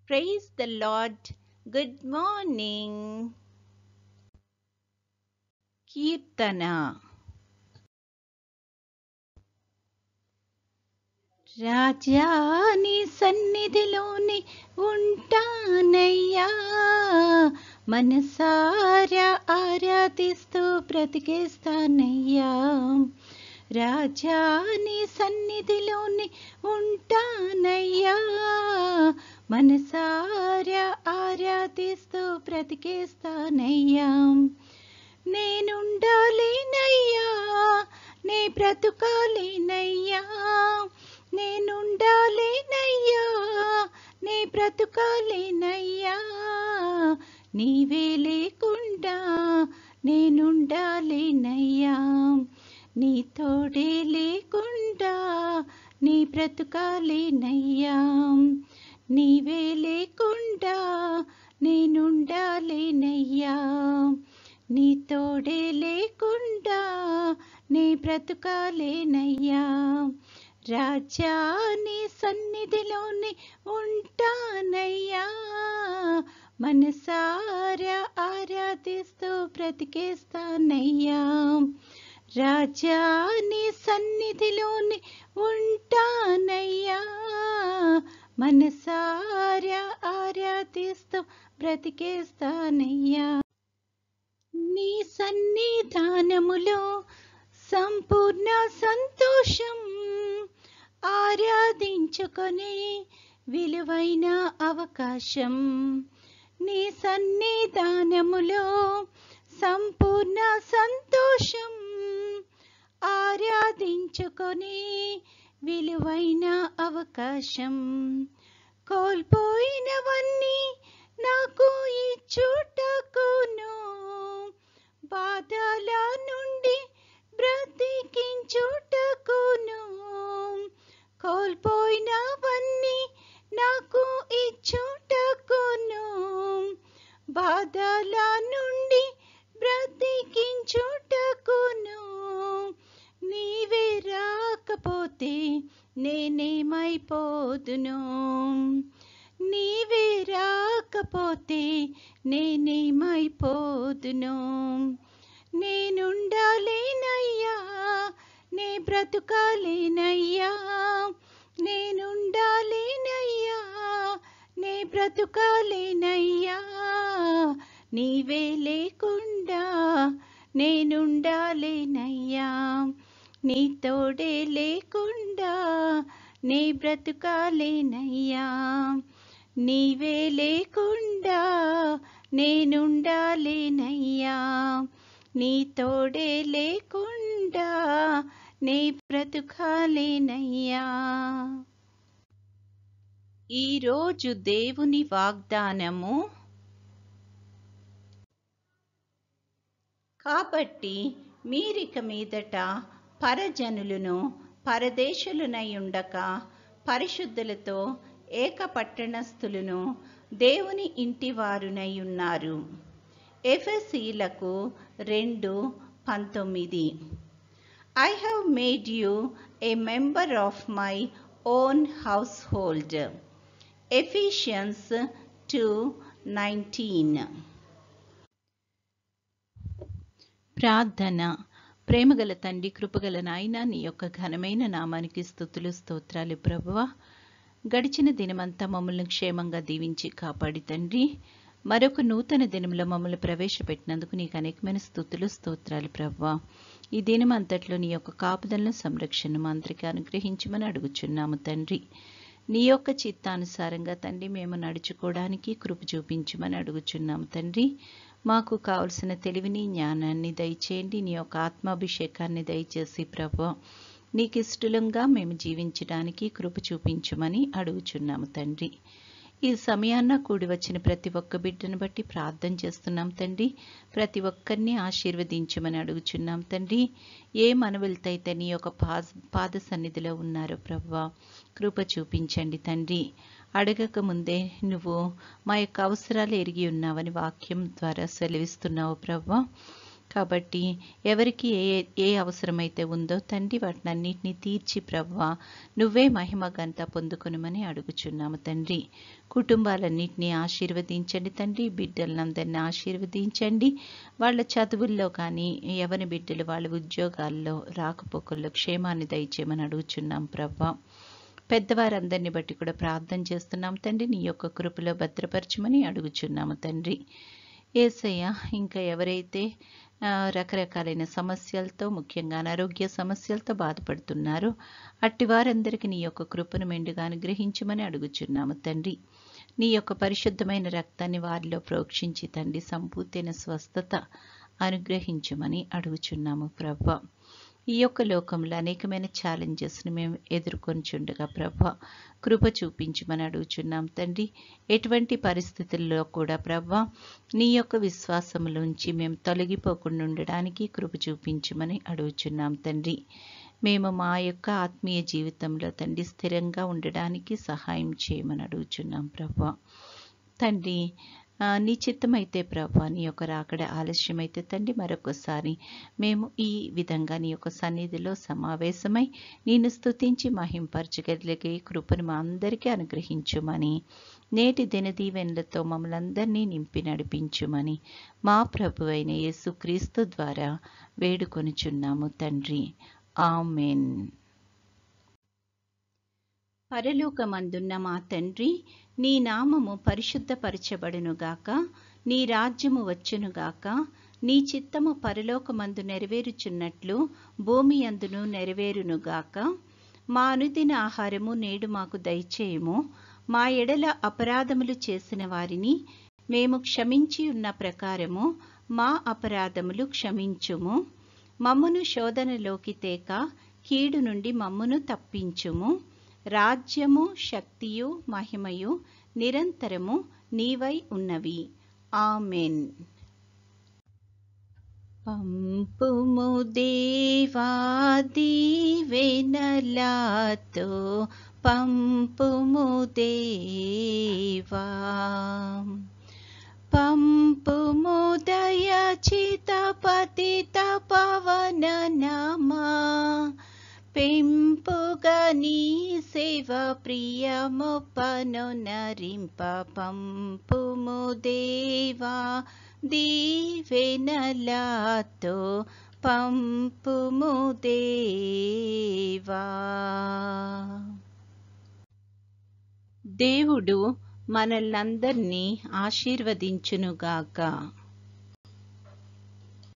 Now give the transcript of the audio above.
Praise the Lord. Good morning. Kirtana. రాజా నీ సన్నిధిలోనే ఉంటానయ్యా, మనసారా ఆరాధిస్తూ బ్రతికేస్తానయ్యా. రాజా నీ సన్నిధిలోనే ఉంటానయ్యా, మనసారా ఆరాధిస్తూ బ్రతికేస్తానయ్యా. నేనుండాలేనయ్యా, నే బ్రతుకాలేనయ్యా, నేనుండాలేనయ్యా, నే బ్రతుకాలేనయ్యా. నీవే లేకుండా నేనుండాలేనయ్యా, నీ తోడే లేకుండా నీ బ్రతుకాలేనయ్యా. నీవే లేకుండా నేనుండాలేనయ్యా, నీ తోడే లేకుండా నీ బ్రతుకాలేనయ్యా. రాజా నీ సన్నిధిలోనే ఉంటానయ్యా, మనసారా ఆరాధిస్తూ బ్రతికేస్తానయ్యా. రాజా నీ సన్నిధిలోనే ఉంటానయ్యా, మనసారా ఆరాధిస్తూ బ్రతికేస్తానయ్యా. నీ సన్నిధానములో సంపూర్ణ సంతోషం, ఆరాధించుకొని విలువైన అవకాశం. నీ సన్నిధానములో సంపూర్ణ సంతోషం, ఆరాధించుకొని విలువైన అవకాశం. కోల్పోయినవన్నీ నాకు ఇచ్చుటకును, బాధల నుండి బ్రతికించుటకును. కోల్పోయినవన్నీ నాకు ఇచ్చుటకును, బాధల నుండి బ్రతికించుటకును. నీవే రాకపోతే నేనేమైపోదును, నీవే రాకపోతే నేనేమైపోదును. నేనుండాలేనయ్యా, నే బ్రతుకాలేనయ్యా, నేనుండాలేనయ్యా, నే బ్రతుకాలేనయ్యా. నీవే లేకుండా నేనుండాలేనయ్యా, నీ తోడే లేకుండా నీ బ్రతుకాలేనయ్యా. నీవే లేకుండా నేనుండాలేనయ్యా, నీ తోడే లేకుండా నీ బ్రతుకాలేనయ్యా. ఈరోజు దేవుని వాగ్దానము. కాబట్టి మీరిక మీదట పరజనులను పరదేశులనై ఉండక పరిశుద్ధులతో ఏకపట్టణస్థులను దేవుని ఇంటి వారునై ఉన్నారు. ఎఫెసీయులకు 2:19. I have made you a member of my own household. Ephesians 2:19. ప్రార్థన. ప్రేమగల తండ్రి, కృపగల నాయన, నీ యొక్క ఘనమైన నామానికి స్తుతులు స్తోత్రాలు ప్రభువా. గడిచిన దినమంతా మమ్మల్ని క్షేమంగా దీవించి కాపాడి తండ్రి, మరొక నూతన దినంలో మమ్మల్ని ప్రవేశపెట్టినందుకు నీకు అనేకమైన స్తుతులు స్తోత్రాలు ప్రభువా. ఈ దినం అంతట్లో నీ యొక్క కాపుదలను సంరక్షణ మంత్రికి అనుగ్రహించమని అడుగుచున్నాము తండ్రి. నీ యొక్క చిత్తానుసారంగా తండ్రి మేము నడుచుకోవడానికి కృప చూపించమని అడుగుచున్నాము తండ్రి. మాకు కావలసిన తెలివిని జ్ఞానాన్ని దయచేయండి. నీ యొక్క ఆత్మాభిషేకాన్ని దయచేసి ప్రభువా, నీకు ఇష్టంగా మేము జీవించడానికి కృప చూపించమని అడుగుచున్నాము తండ్రి. ఈ సమయాన్న కూడి వచ్చిన ప్రతి ఒక్క బిడ్డను బట్టి ప్రార్థన చేస్తున్నాం తండ్రి. ప్రతి ఒక్కరిని ఆశీర్వదించమని అడుగుచున్నాం తండ్రి. ఏ మనవులతైతే నీ యొక్క పాద సన్నిధిలో ఉన్నారో ప్రభువా, కృప చూపించండి తండ్రి. అడగక ముందే నువ్వు మా యొక్క అవసరాలు ఎరిగి ఉన్నావని వాక్యం ద్వారా సెలవిస్తున్నావు ప్రభువా. కాబట్టి ఎవరికి ఏ ఏ అవసరమైతే ఉందో తండ్రి వాటినన్నిటినీ తీర్చి ప్రభువా నువ్వే మహిమ ఘనత పొందుకొనుమని అడుగుచున్నాము తండ్రి. కుటుంబాలన్నింటినీ ఆశీర్వదించండి తండ్రి. బిడ్డలందరినీ ఆశీర్వదించండి. వాళ్ళ చదువుల్లో కానీ యవన బిడ్డలు వాళ్ళ ఉద్యోగాల్లో రాకపోకల్లో క్షేమాన్ని దయచేయమని అడుగుచున్నాం ప్రభువా. పెద్దవారందరిని బట్టి కూడా ప్రార్థన చేస్తున్నాం తండ్రి. నీ యొక్క కృపలో భద్రపరచమని అడుగుచున్నాము తండ్రి. యేసయ్య, ఇంకా ఎవరైతే రకరకాలైన సమస్యలతో, ముఖ్యంగా అనారోగ్య సమస్యలతో బాధపడుతున్నారో అట్టి వారందరికీ నీ యొక్క కృపను మెండుగా అనుగ్రహించమని అడుగుచున్నాము తండ్రి. నీ యొక్క పరిశుద్ధమైన రక్తాన్ని వారిలో ప్రోక్షించి తండ్రి సంపూర్తైన స్వస్థత అనుగ్రహించమని అడుగుచున్నాము ప్రభువా. ఈ యొక్క లోకంలో అనేకమైన ఛాలెంజెస్ని మేము ఎదుర్కొనిచుండగా ప్రభా కృప చూపించమని అడుగుచున్నాం తండ్రి. ఎటువంటి పరిస్థితుల్లో కూడా ప్రభా నీ యొక్క విశ్వాసంలోంచి మేము తొలగిపోకుండా ఉండడానికి కృప చూపించమని అడుగుచున్నాం తండ్రి. మేము మా యొక్క ఆత్మీయ జీవితంలో తండ్రి స్థిరంగా ఉండడానికి సహాయం చేయమని అడుగుచున్నాం ప్రభా. తండ్రి, నీ చిత్తమైతే ప్రభా నీ యొక్క రాకడ ఆలస్యమైతే తండ్రి మరొకసారి మేము ఈ విధంగా నీ యొక్క సన్నిధిలో సమావేశమై నిన్ను స్తుతించి మహింపరచగలిగే కృపను మా అందరికీ అనుగ్రహించుమని, నేటి దినదీవెనలతో మమ్మల్ని అందరినీ నింపి నడిపించుమని మా ప్రభువైన యేసుక్రీస్తు ద్వారా వేడుకొనుచున్నాము తండ్రి. ఆమెన్. పరలోకమందున్న మా తండ్రి, నీ నామము పరిశుద్ధపరచబడునుగాక, నీ రాజ్యము వచ్చునుగాక, నీ చిత్తము పరలోకమందు నెరవేరుచున్నట్లు భూమి అందును నెరవేరునుగాక. మా అనుదిన ఆహారము నేడు మాకు దయచేయము. మా ఎడల అపరాధములు చేసిన వారిని మేము క్షమించి ఉన్న ప్రకారము మా అపరాధములు క్షమించుము. మమ్మును శోధనలోకి తేక కీడు నుండి మమ్మును తప్పించుము. రాజ్యము, శక్తియు, మహిమయు నిరంతరము నీవై ఉన్నవి. ఆమెన్. పంపుము దేవా దీవెనలతో, పంపుము దేవా, పంపుము దయచిత పతిత పవన నామా, పెంపుగా నీ సేవ ప్రియముపను నరింప. పంపుము దేవా దీవెనలతో, పంపుము దేవా. దేవుడు మనల్నందరినీ ఆశీర్వదించునుగాక.